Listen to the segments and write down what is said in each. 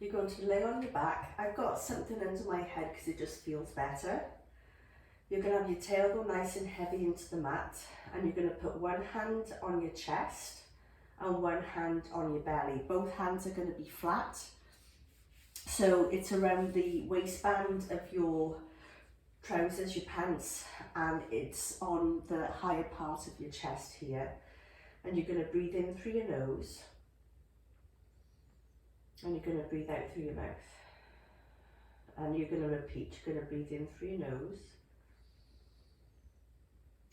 You're going to lay on your back. I've got something under my head because it just feels better. You're going to have your tail go nice and heavy into the mat, and you're going to put one hand on your chest and one hand on your belly. Both hands are going to be flat. So it's around the waistband of your trousers, your pants, and it's on the higher part of your chest here. And you're going to breathe in through your nose, and you're going to breathe out through your mouth. And you're going to repeat. You're going to breathe in through your nose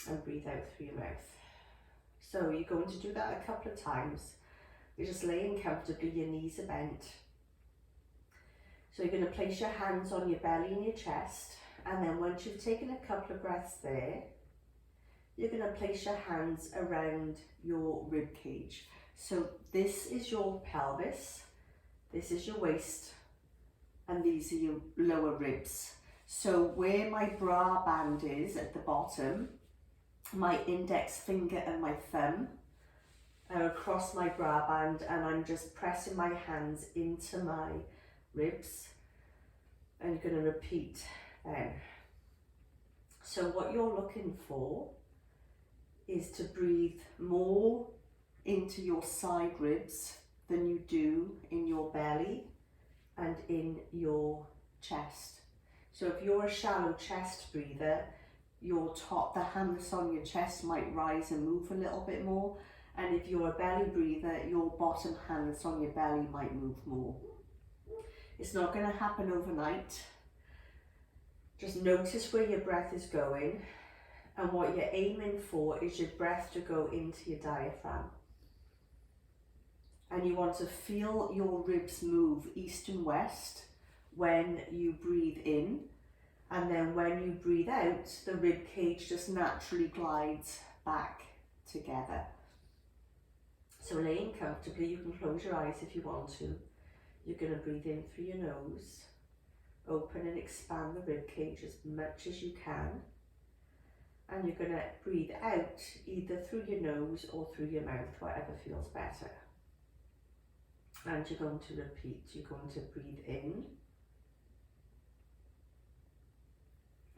and breathe out through your mouth. So you're going to do that a couple of times. You're just laying comfortably, your knees are bent. So you're going to place your hands on your belly and your chest, and then once you've taken a couple of breaths there, you're going to place your hands around your rib cage. So this is your pelvis, this is your waist, and these are your lower ribs. So where my bra band is at the bottom, my index finger and my thumb are across my bra band, and I'm just pressing my hands into my ribs, and you're going to repeat then. So what you're looking for is to breathe more into your side ribs than you do in your belly and in your chest. So if you're a shallow chest breather, your top, the hand that's on your chest might rise and move a little bit more. And if you're a belly breather, your bottom hand that's on your belly might move more. It's not going to happen overnight. Just notice where your breath is going, and what you're aiming for is your breath to go into your diaphragm. And you want to feel your ribs move east and west when you breathe in, and then when you breathe out, the rib cage just naturally glides back together. So laying comfortably, you can close your eyes if you want to. You're going to breathe in through your nose, open and expand the rib cage as much as you can. And you're going to breathe out either through your nose or through your mouth, whatever feels better. And you're going to repeat. You're going to breathe in,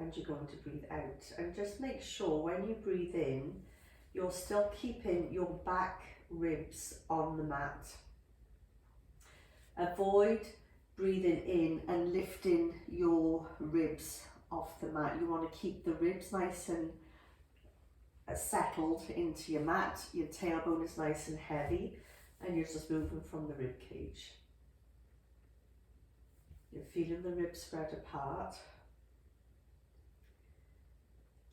and you're going to breathe out. And just make sure when you breathe in, you're still keeping your back ribs on the mat. Avoid breathing in and lifting your ribs off the mat. You want to keep the ribs nice and settled into your mat. Your tailbone is nice and heavy, and you're just moving from the rib cage. You're feeling the ribs spread apart.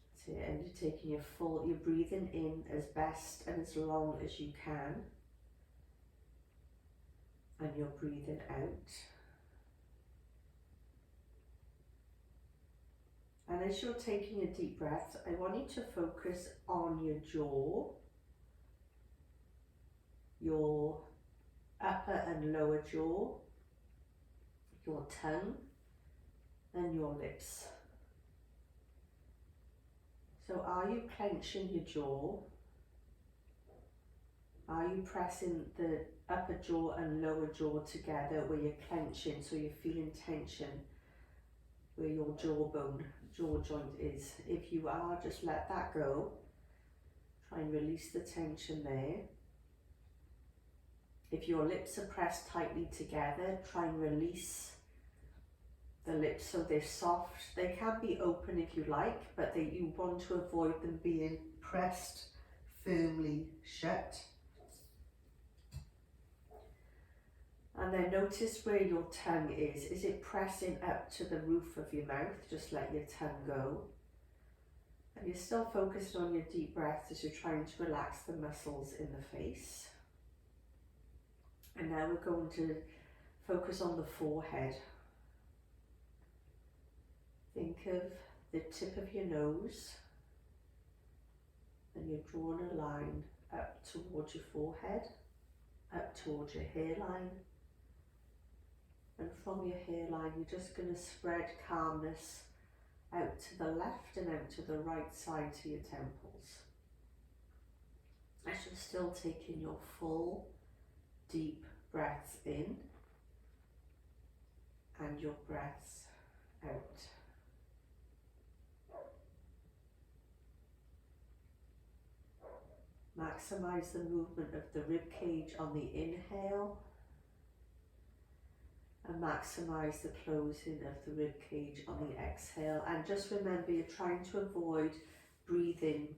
That's it. And you're taking you're breathing in as best and as long as you can. And you're breathing out. And as you're taking a deep breath, I want you to focus on your jaw, your upper and lower jaw, your tongue, and your lips. So are you clenching your jaw? Are you pressing the upper jaw and lower jaw together where you're clenching, so you're feeling tension where your jaw joint is? If you are, just let that go. Try and release the tension there. If your lips are pressed tightly together, try and release the lips so they're soft. They can be open if you like, but you want to avoid them being pressed firmly shut. And then notice where your tongue is. Is it pressing up to the roof of your mouth? Just let your tongue go. And you're still focused on your deep breath as you're trying to relax the muscles in the face. And now we're going to focus on the forehead. Think of the tip of your nose, and you're drawing a line up towards your forehead, up towards your hairline. And from your hairline, you're just going to spread calmness out to the left and out to the right side to your temples. As you're still taking your full, deep breaths in and your breaths out. Maximize the movement of the rib cage on the inhale and maximize the closing of the rib cage on the exhale. And just remember, you're trying to avoid breathing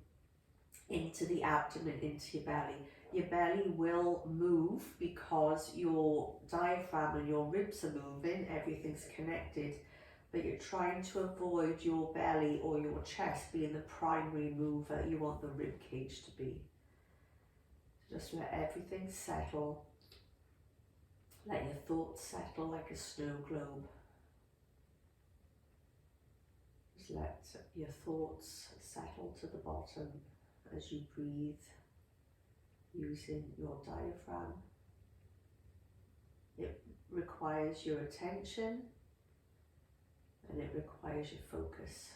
into the abdomen, into your belly. Your belly will move because your diaphragm and your ribs are moving, everything's connected, but you're trying to avoid your belly or your chest being the primary mover. You want the rib cage to be. Just let everything settle. Let your thoughts settle like a snow globe. Just let your thoughts settle to the bottom as you breathe using your diaphragm. It requires your attention and it requires your focus.